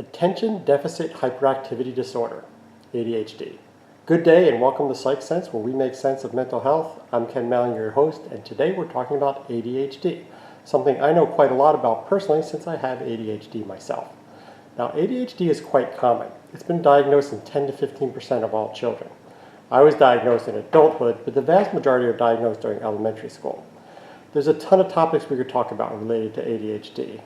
Attention Deficit Hyperactivity Disorder, ADHD. Good day and welcome to Psych Sense, where we make sense of mental health. I'm Ken Mallon, your host, and today we're talking about ADHD, something I know quite a lot about personally since I have ADHD myself. Now, ADHD is quite common. It's been diagnosed in 10 to 15% of all children. I was diagnosed in adulthood, but the vast majority are diagnosed during elementary school. There's a ton of topics we could talk about related to ADHD.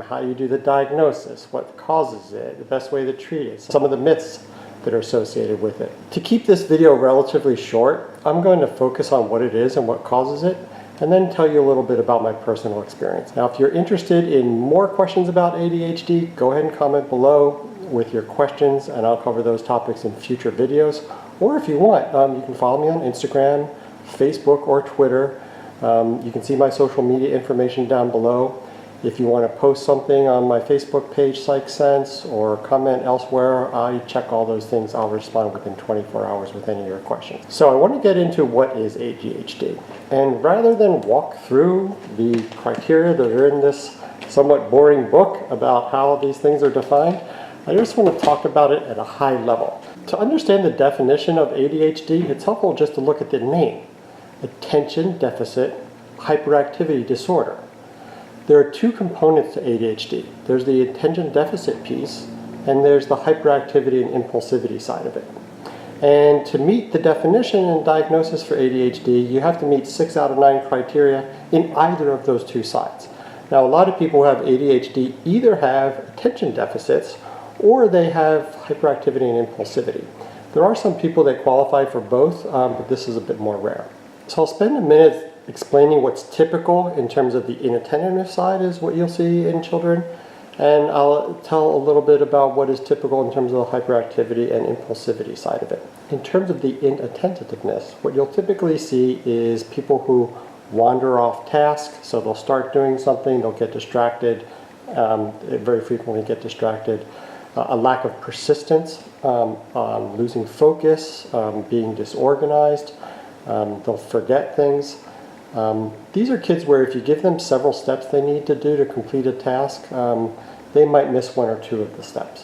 How you do the diagnosis, what causes it, the best way to treat it, some of the myths that are associated with it. To keep this video relatively short, I'm going to focus on what it is and what causes it, and then tell you a little bit about my personal experience. Now, if you're interested in more questions about ADHD, go ahead and comment below with your questions, and I'll cover those topics in future videos. Or if you want, you can follow me on Instagram, Facebook, or Twitter. You can see my social media information down below. If you want to post something on my Facebook page, Psych Sense, or comment elsewhere, I check all those things. I'll respond within 24 hours with any of your questions. So I want to get into what is ADHD. And rather than walk through the criteria that are in this somewhat boring book about how these things are defined, I just want to talk about it at a high level. To understand the definition of ADHD, it's helpful just to look at the name. Attention Deficit Hyperactivity Disorder. There are two components to ADHD. There's the attention deficit piece, and there's the hyperactivity and impulsivity side of it. And to meet the definition and diagnosis for ADHD, you have to meet 6 out of 9 criteria in either of those two sides. Now, a lot of people who have ADHD either have attention deficits or they have hyperactivity and impulsivity. There are some people that qualify for both, but this is a bit more rare. So I'll spend a minute explaining what's typical in terms of the inattentiveness side is what you'll see in children, and I'll tell a little bit about what is typical in terms of the hyperactivity and impulsivity side of it. In terms of the inattentiveness, what you'll typically see is people who wander off task, so they'll start doing something, they'll get distracted, very frequently get distracted, a lack of persistence, losing focus, being disorganized, they'll forget things. These are kids where if you give them several steps they need to do to complete a task, they might miss 1 or 2 of the steps.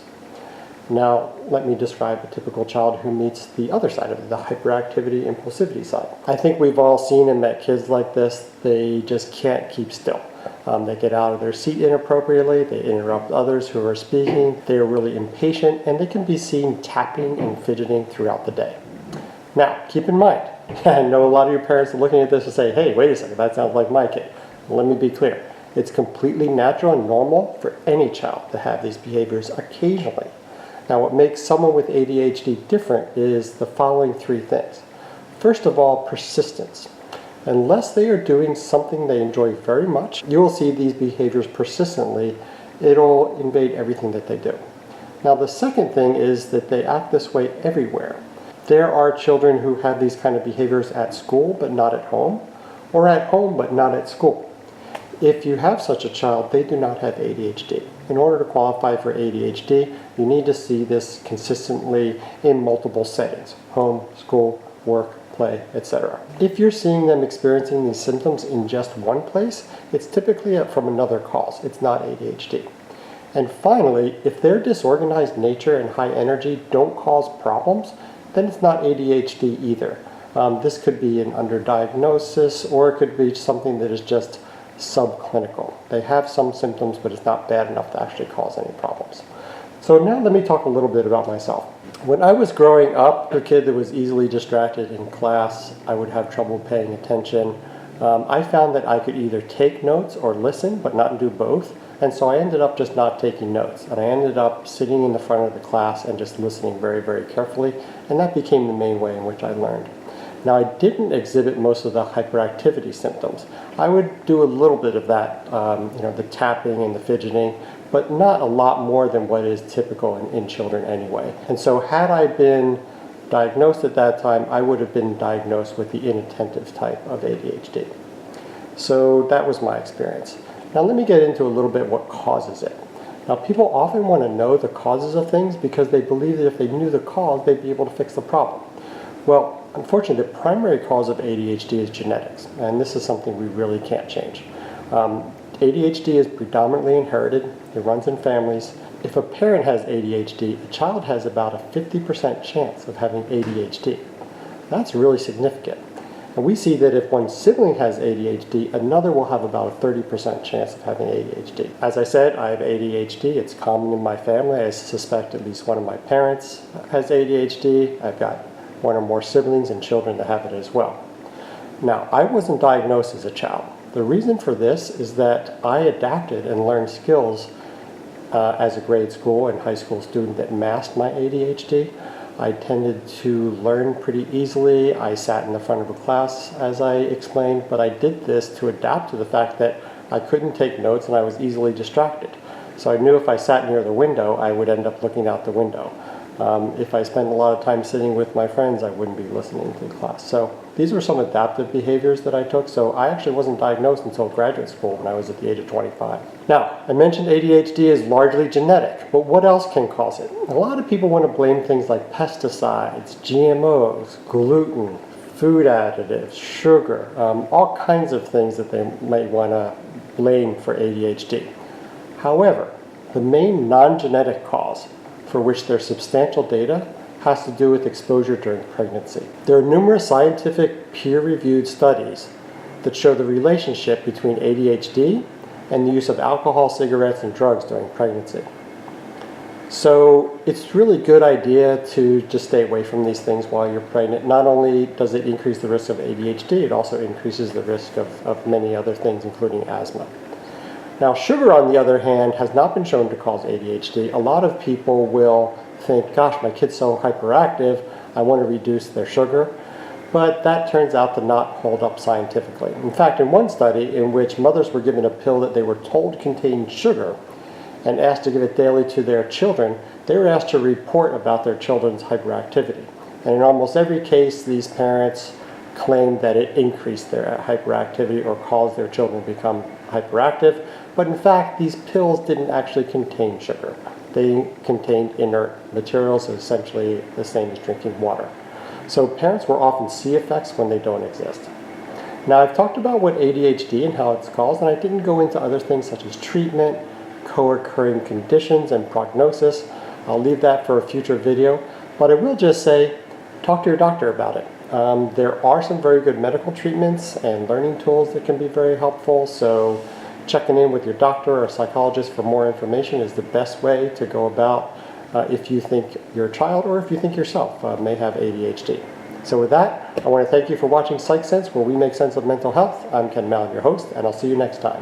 Now, let me describe a typical child who meets the other side of it, the hyperactivity, impulsivity side. I think we've all seen and met kids like this. They just can't keep still. They get out of their seat inappropriately, they interrupt others who are speaking, they are really impatient, and they can be seen tapping and fidgeting throughout the day. Now, keep in mind, I know a lot of your parents are looking at this and say, hey, wait a second, that sounds like my kid. Let me be clear. It's completely natural and normal for any child to have these behaviors occasionally. Now, what makes someone with ADHD different is the following 3 things. First of all, persistence. Unless they are doing something they enjoy very much, you will see these behaviors persistently. It'll invade everything that they do. Now, the second thing is that they act this way everywhere. There are children who have these kind of behaviors at school but not at home, or at home but not at school. If you have such a child, they do not have ADHD. In order to qualify for ADHD, you need to see this consistently in multiple settings: home, school, work, play, etc. If you're seeing them experiencing these symptoms in just one place, it's typically from another cause. It's not ADHD. And finally, if their disorganized nature and high energy don't cause problems, then it's not ADHD either. This could be an underdiagnosis, or it could be something that is just subclinical. They have some symptoms, but it's not bad enough to actually cause any problems. So now let me talk a little bit about myself. When I was growing up, a kid that was easily distracted in class, I would have trouble paying attention. I found that I could either take notes or listen, but not do both. And so I ended up just not taking notes. And I ended up sitting in the front of the class and just listening very, very carefully. And that became the main way in which I learned. Now, I didn't exhibit most of the hyperactivity symptoms. I would do a little bit of that, the tapping and the fidgeting, but not a lot more than what is typical in children anyway. And so had I been diagnosed at that time, I would have been diagnosed with the inattentive type of ADHD. So that was my experience. Now let me get into a little bit what causes it. Now, people often want to know the causes of things because they believe that if they knew the cause, they'd be able to fix the problem. Well, unfortunately, the primary cause of ADHD is genetics, and this is something we really can't change. ADHD is predominantly inherited. It runs in families. if a parent has ADHD, a child has about a 50% chance of having ADHD. That's really significant. And we see that if one sibling has ADHD, another will have about a 30% chance of having ADHD. As I said, I have ADHD. It's common in my family. I suspect at least one of my parents has ADHD. I've got one or more siblings and children that have it as well. Now, I wasn't diagnosed as a child. The reason for this is that I adapted and learned skills as a grade school and high school student that masked my ADHD. I tended to learn pretty easily. I sat in the front of a class, as I explained, but I did this to adapt to the fact that I couldn't take notes and I was easily distracted. So I knew if I sat near the window, I would end up looking out the window. If I spent a lot of time sitting with my friends, I wouldn't be listening to the class. So these were some adaptive behaviors that I took. So I actually wasn't diagnosed until graduate school when I was at the age of 25. Now, I mentioned ADHD is largely genetic, but what else can cause it? A lot of people want to blame things like pesticides, GMOs, gluten, food additives, sugar, all kinds of things that they might want to blame for ADHD. However, the main non-genetic cause for which there's substantial data has to do with exposure during pregnancy. There are numerous scientific peer-reviewed studies that show the relationship between ADHD and the use of alcohol, cigarettes, and drugs during pregnancy. So it's really a good idea to just stay away from these things while you're pregnant. Not only does it increase the risk of ADHD, it also increases the risk of many other things, including asthma. Now, sugar, on the other hand, has not been shown to cause ADHD. A lot of people will think, gosh, my kid's so hyperactive, I want to reduce their sugar. But that turns out to not hold up scientifically. In fact, in one study in which mothers were given a pill that they were told contained sugar and asked to give it daily to their children, they were asked to report about their children's hyperactivity. And in almost every case, these parents claimed that it increased their hyperactivity or caused their children to become hyperactive. But in fact, these pills didn't actually contain sugar. They contained inert materials, essentially the same as drinking water. So parents will often see effects when they don't exist. Now, I've talked about what ADHD and how it's caused, and I didn't go into other things such as treatment, co-occurring conditions, and prognosis. I'll leave that for a future video, but I will just say, talk to your doctor about it. There are some very good medical treatments and learning tools that can be very helpful, so checking in with your doctor or psychologist for more information is the best way to go about if you think your child or if you think yourself may have ADHD. So with that, I want to thank you for watching Psych Sense, where we make sense of mental health. I'm Ken Mallon, your host, and I'll see you next time.